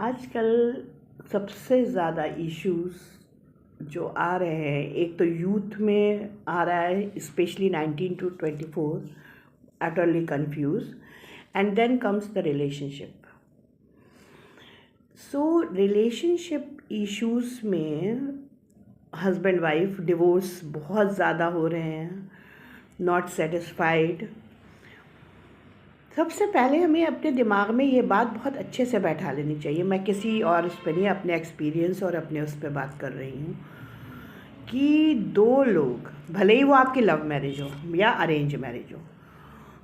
आजकल सबसे ज़्यादा इश्यूज़ जो आ रहे हैं, एक तो यूथ में आ रहा है, specially 19 to 24, utterly confused, and then comes the relationship. So relationship issues में हस्बैंड वाइफ डिवोर्स बहुत ज़्यादा हो रहे हैं, नॉट सेटिस्फाइड। सबसे पहले हमें अपने दिमाग में ये बात बहुत अच्छे से बैठा लेनी चाहिए। मैं किसी और इस पर नहीं, अपने एक्सपीरियंस और अपने उस पर बात कर रही हूँ कि दो लोग, भले ही वो आपकी लव मैरिज हो या अरेंज मैरिज हो,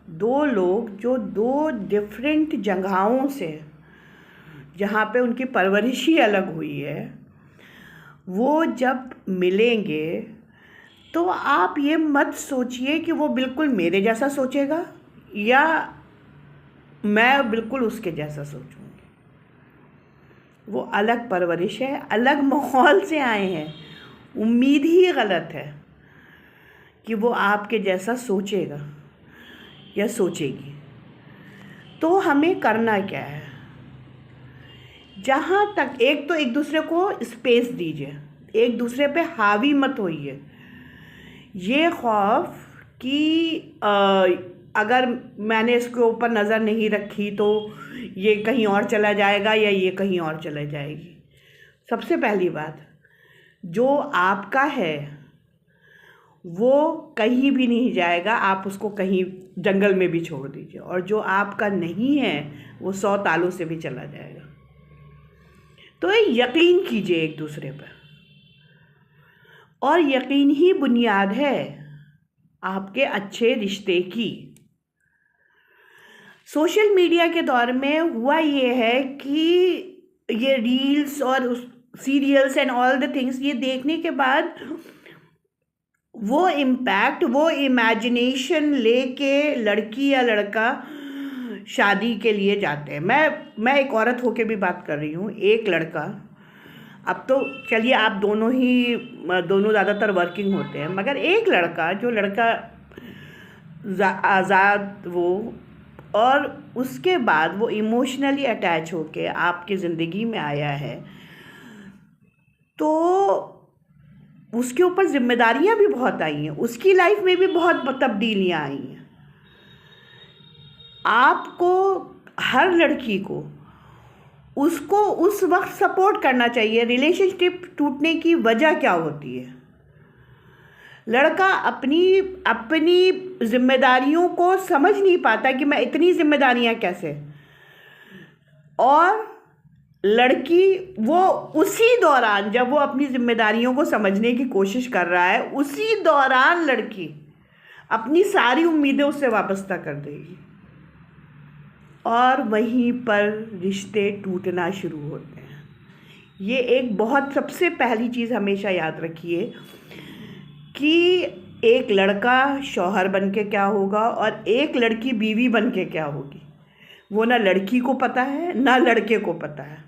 दो लोग जो दो डिफरेंट जगहों से, जहाँ पे उनकी परवरिश ही अलग हुई है, वो जब मिलेंगे तो आप ये मत सोचिए कि वो बिल्कुल मेरे जैसा सोचेगा या मैं बिल्कुल उसके जैसा सोचूंगी। वो अलग परवरिश है, अलग माहौल से आए हैं। उम्मीद ही गलत है कि वो आपके जैसा सोचेगा या सोचेगी। तो हमें करना क्या है? जहाँ तक एक तो एक दूसरे को स्पेस दीजिए, एक दूसरे पे हावी मत होइए। ये खौफ कि अगर मैंने इसके ऊपर नज़र नहीं रखी तो ये कहीं और चला जाएगा या ये कहीं और चला जाएगी। सबसे पहली बात, जो आपका है वो कहीं भी नहीं जाएगा, आप उसको कहीं जंगल में भी छोड़ दीजिए, और जो आपका नहीं है वो 100 तालों से भी चला जाएगा। तो यकीन कीजिए एक दूसरे पर, और यकीन ही बुनियाद है आपके अच्छे रिश्ते की। सोशल मीडिया के दौर में हुआ ये है कि ये रील्स और serials and all the things ये देखने के बाद वो इम्पैक्ट, वो इमेजिनेशन लेके लड़की या लड़का शादी के लिए जाते हैं। मैं एक औरत होके भी बात कर रही हूँ। एक लड़का, अब तो चलिए आप दोनों ज़्यादातर वर्किंग होते हैं, मगर एक लड़का, जो लड़का आज़ाद वो, और उसके बाद वो इमोशनली अटैच होके आपकी ज़िंदगी में आया है, तो उसके ऊपर जिम्मेदारियां भी बहुत आई हैं, उसकी लाइफ में भी बहुत तब्दीलियां आई हैं। आपको, हर लड़की को उसको उस वक्त सपोर्ट करना चाहिए। रिलेशनशिप टूटने की वजह क्या होती है? लड़का अपनी जिम्मेदारियों को समझ नहीं पाता कि मैं इतनी जिम्मेदारियां कैसे, और लड़की वो उसी दौरान, जब वो अपनी जिम्मेदारियों को समझने की कोशिश कर रहा है, उसी दौरान लड़की अपनी सारी उम्मीदें उससे वाबस्ता कर देगी, और वहीं पर रिश्ते टूटना शुरू होते हैं। ये एक बहुत, सबसे पहली चीज़ हमेशा याद रखिए कि एक लड़का शौहर बन के क्या होगा और एक लड़की बीवी बन के क्या होगी, वो ना लड़की को पता है ना लड़के को पता है।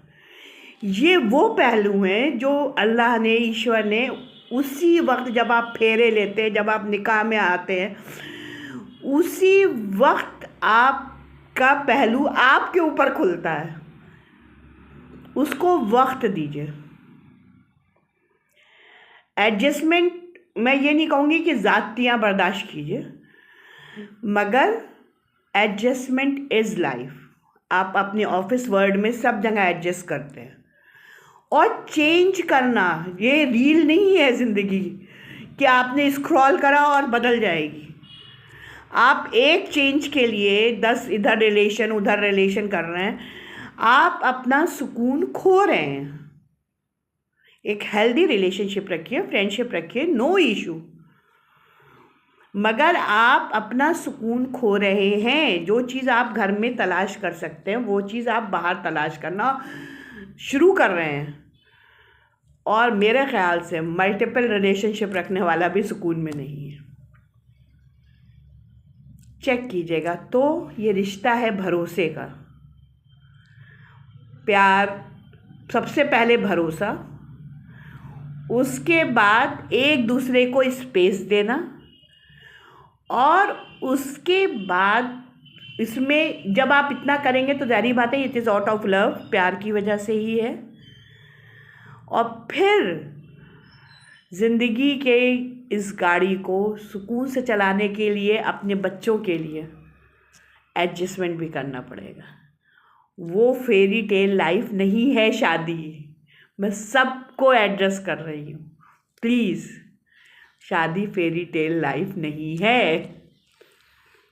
ये वो पहलू हैं जो अल्लाह ने, ईश्वर ने, उसी वक्त जब आप फेरे लेते हैं, जब आप निकाह में आते हैं, उसी वक्त आपका पहलू आपके ऊपर खुलता है। उसको वक्त दीजिए। एडजस्टमेंट, मैं ये नहीं कहूँगी कि ज़ातियाँ बर्दाश्त कीजिए, मगर एडजस्टमेंट इज़ लाइफ। आप अपने ऑफिस वर्ल्ड में सब जगह एडजस्ट करते हैं, और चेंज करना ये रील नहीं है ज़िंदगी कि आपने स्क्रॉल करा और बदल जाएगी। आप एक चेंज के लिए 10 इधर रिलेशन उधर रिलेशन कर रहे हैं, आप अपना सुकून खो रहे हैं। एक हेल्दी रिलेशनशिप रखिए, फ्रेंडशिप रखिए, नो इशू, मगर आप अपना सुकून खो रहे हैं। जो चीज़ आप घर में तलाश कर सकते हैं वो चीज़ आप बाहर तलाश करना शुरू कर रहे हैं, और मेरे ख्याल से मल्टीपल रिलेशनशिप रखने वाला भी सुकून में नहीं है। चेक कीजिएगा। तो ये रिश्ता है भरोसे का, प्यार, सबसे पहले भरोसा, उसके बाद एक दूसरे को स्पेस देना, और उसके बाद इसमें जब आप इतना करेंगे तो जाहिर बात है it is out of love, प्यार की वजह से ही है। और फिर ज़िंदगी के इस गाड़ी को सुकून से चलाने के लिए अपने बच्चों के लिए एडजस्टमेंट भी करना पड़ेगा। वो फेरी टेल लाइफ नहीं है शादी। मैं सबको एड्रेस कर रही हूँ, प्लीज़, शादी फेरी टेल लाइफ नहीं है।